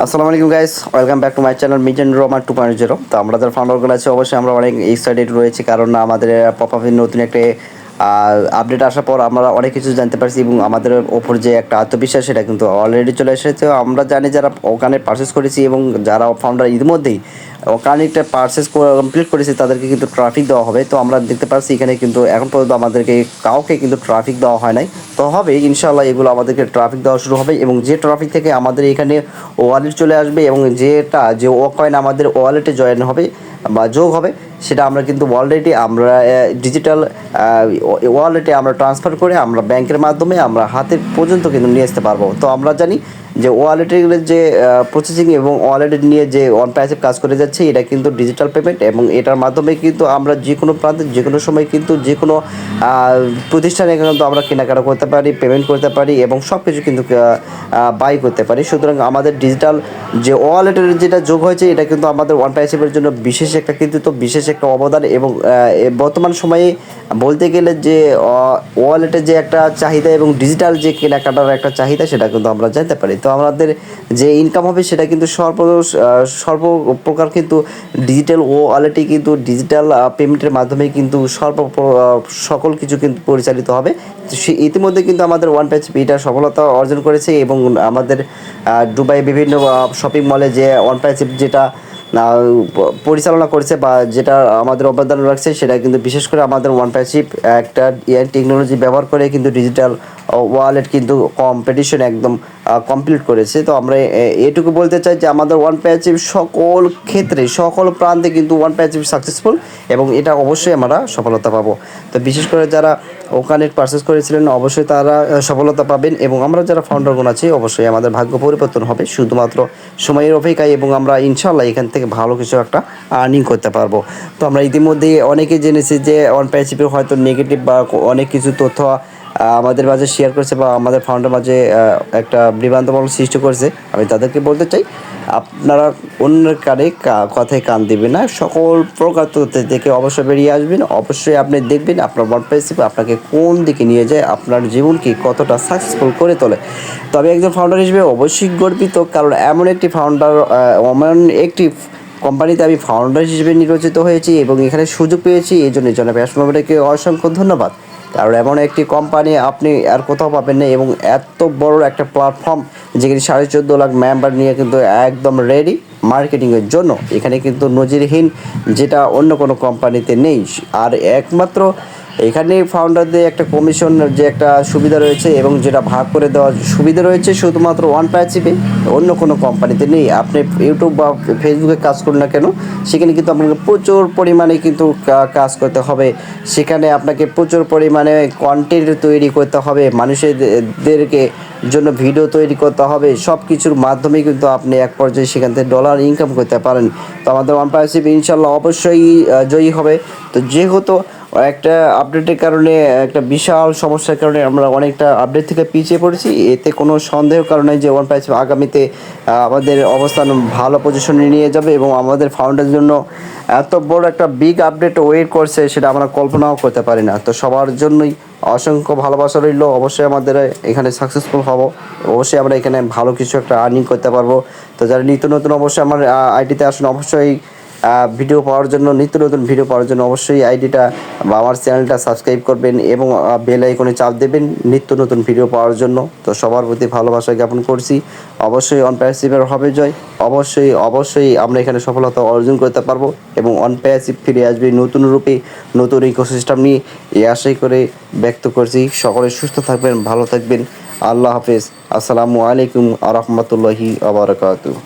আসসালামু আলাইকুম guys, welcome back to my channel Mizan Rahman 2.0। তো আমরা যারা ফাউন্ডারগুলো আছে অবশ্যই আমরা অনেক এক্সাইটেড রয়েছি, কারণ আমাদের পপ আপের নতুন একটা আপডেট আসার পর আমরা অনেক কিছু জানতে পারছি এবং আমাদের ওপর যে একটা আত্মবিশ্বাস সেটা কিন্তু অলরেডি চলে এসেছে। আমরা জানি যারা ওখানে পারচেস করেছি এবং যারা ফাউন্ডার ইতিমধ্যেই ওখানে একটা পারচেস কমপ্লিট করেছে তাদেরকে কিন্তু ট্রাফিক দেওয়া হবে। তো আমরা দেখতে পাচ্ছি এখানে কিন্তু এখন পর্যন্ত আমাদেরকে কাউকে কিন্তু ট্রাফিক দেওয়া হয় নাই। তো হবে ইনশাল্লাহ, এগুলো আমাদেরকে ট্রাফিক দেওয়া শুরু হবে এবং যে ট্রাফিক থেকে আমাদের এখানে ওয়ালেট চলে আসবে এবং যে ও কয়েন আমাদের ওয়ালেটে জয়েন হবে বা যোগ হবে, সেটা আমরা কিন্তু অলরেডি আমরা ডিজিটাল ওয়ালেটে আমরা ট্রান্সফার করে আমরা ব্যাংকের মাধ্যমে আমরা হাতের পর্যন্ত কিন্তু নিয়ে আসতে পারবো। তো আমরা জানি যে ওয়ালেটের যে প্রসেসিং এবং ওয়ালেটের নিয়ে যে অন প্যাসিভ কাজ করে যাচ্ছে, এটা কিন্তু ডিজিটাল পেমেন্ট এবং এটার মাধ্যমে কিন্তু আমরা যে কোনো প্রান্তে যে কোনো সময় কিন্তু যে কোনো প্রতিষ্ঠানে কিন্তু আমরা কেনাকাটা করতে পারি, পেমেন্ট করতে পারি এবং সব কিছু কিন্তু বাই করতে পারি। সুতরাং আমাদের ডিজিটাল যে ওয়ালেটের যেটা যোগ হয়েছে, এটা কিন্তু আমাদের ওয়ান প্যাসিভের জন্য বিশেষ একটা কৃতিত্ব, বিশেষ একটা অবদান এবং বর্তমান সময়ে বলতে গেলে যে ওয়ালেটের যে একটা চাহিদা এবং ডিজিটাল যে কেনাকাটার একটা চাহিদা, সেটা কিন্তু আমরা জানতে পারি। তো আমাদের যে ইনকাম হবে সেটা কিন্তু সর্ব প্রকার কিন্তু ডিজিটাল ওয়ালেটে কিন্তু ডিজিটাল পেমেন্টের মাধ্যমে কিন্তু সকল কিছু কিন্তু পরিচালিত হবে। সে ইতিমধ্যে কিন্তু আমাদের ওয়ান প্যাচ এটা সফলতা অর্জন করেছে এবং আমাদের দুবাই বিভিন্ন শপিং মলে যে ওয়ান প্যাচ যেটা পরিচালনা করেছে বা যেটা আমাদের অবদান রাখছে, সেটা কিন্তু বিশেষ করে আমাদের ওয়ান প্যাচিপ একটা টেকনোলজি ব্যবহার করে কিন্তু ডিজিটাল ওয়ালেট কিন্তু কম্পিটিশন একদম কমপ্লিট করেছে। তো আমরা এটুকু বলতে চাই যে আমাদের ওয়ান প্যাচিপ সকল ক্ষেত্রে সকল প্রান্তে কিন্তু ওয়ান প্যাচিপ সাকসেসফুল এবং এটা অবশ্যই আমরা সফলতা পাবো। তো বিশেষ করে যারা ওখানে পারচেস করেছিলেন অবশ্যই তারা সফলতা পাবেন এবং আমরা যারা ফাউন্ডারগণ আছি অবশ্যই আমাদের ভাগ্য পরিবর্তন হবে শুধুমাত্র সময়ের অপেক্ষায় এবং আমরা ইনশাল্লাহ এখান থেকে ভালো কিছু একটা আর্নিং করতে পারবো। তো আমরা ইতিমধ্যেই অনেকে জেনেছি যে অন প্যাচিপের হয়তো নেগেটিভ বা অনেক কিছু তথ্য আমাদের মাঝে শেয়ার করেছে বা আমাদের ফাউন্ডার মাঝে একটা বিভ্রান্তমূলক সৃষ্টি করেছে। আমি তাদেরকে বলতে চাই, আপনারা অন্যের কথায় কান দিবেন না, সকল প্রকার তথ্য থেকে অবশ্যই বেরিয়ে আসবেন। অবশ্যই আপনি দেখবেন আপনার ওয়ান প্যাচিপ আপনাকে কোন দিকে নিয়ে যায়, আপনার জীবনকে কতটা সাকসেসফুল করে তোলে। তবে একজন ফাউন্ডার হিসেবে অবশ্যই গর্বিত, কারণ এমন একটি ফাউন্ডার এমন একটি কোম্পানিতে আমি ফাউন্ডার হিসেবে নির্বাচিত হয়েছি এবং এখানে সুযোগ পেয়েছি। এই জন্য জনাব আসমাকে অসংখ্য ধন্যবাদ, কারণ এমন একটি কোম্পানি আপনি আর কোথাও পাবেন না এবং এত বড় একটা প্ল্যাটফর্ম যেখানে 14.5 লাখ মেম্বার নিয়ে কিন্তু একদম রেডি মার্কেটিংয়ের জন্য। এখানে কিন্তু নজিরহীন, যেটা অন্য কোনো কোম্পানিতে নেই। আর একমাত্র এখানে ফাউন্ডারদের একটা কমিশন যে একটা সুবিধা রয়েছে এবং যেটা ভাগ করে দেওয়ার সুবিধা রয়েছে শুধুমাত্র ওয়ান প্যাচিপে, অন্য কোনো কোম্পানিতে নেই। আপনি ইউটিউব বা ফেসবুকে কাজ করুন না কেন, সেখানে কিন্তু আপনাকে প্রচুর পরিমাণে কিন্তু কাজ করতে হবে। সেখানে আপনাকে প্রচুর পরিমাণে কন্টেন্ট তৈরি করতে হবে, মানুষদেরকে জন্য ভিডিও তৈরি করতে হবে। সব কিছুর মাধ্যমে কিন্তু আপনি এক পর্যায়ে সেখান থেকে ডলার ইনকাম করতে পারেন। তো আমাদের ওয়ান প্যাচিপ ইনশাল্লাহ অবশ্যই জয়ী হবে। তো যেহেতু একটা আপডেটের কারণে একটা বিশাল সমস্যার কারণে আমরা অনেকটা আপডেট থেকে পিছিয়ে পড়েছি, এতে কোনো সন্দেহ কারণে যে ওয়ান প্যাচিপ আগামীতে আমাদের অবস্থান ভালো পজিশনে নিয়ে যাবে এবং আমাদের ফাউন্ডারের জন্য এত বড় একটা বিগ আপডেট ওয়েট করছে, সেটা আমরা কল্পনাও করতে পারি না। তো সবার জন্যই অসংখ্য ভালোবাসা রইল। অবশ্যই আমাদের এখানে সাকসেসফুল হব, অবশ্যই আমরা এখানে ভালো কিছু একটা আর্নিং করতে পারবো। তো যারা নিত্য নতুন অবশ্যই আমার আইডিতে আসুন, অবশ্যই ভিডিও পাওয়ার জন্য, নিত্য নতুন ভিডিও পাওয়ার জন্য অবশ্যই আইডিটা বা আমার চ্যানেলটা সাবস্ক্রাইব করবেন এবং বেল আইকনে চাপ দেবেন নিত্য নতুন ভিডিও পাওয়ার জন্য। তো সবার প্রতি ভালোবাসা জ্ঞাপন করছি। অবশ্যই অন প্যাসিভের হবে জয়, অবশ্যই অবশ্যই আমরা এখানে সফলতা অর্জন করতে পারবো এবং অন প্যাসিভ ফিরে আসবে নতুন রূপে, নতুন ইকোসিস্টেম নিয়ে, এই আশাই করে ব্যক্ত করছি। সকলে সুস্থ থাকবেন, ভালো থাকবেন। আল্লাহ হাফেজ। আসসালামু আলাইকুম আ রহমতুল্লাহি আ বারাকাতুহু।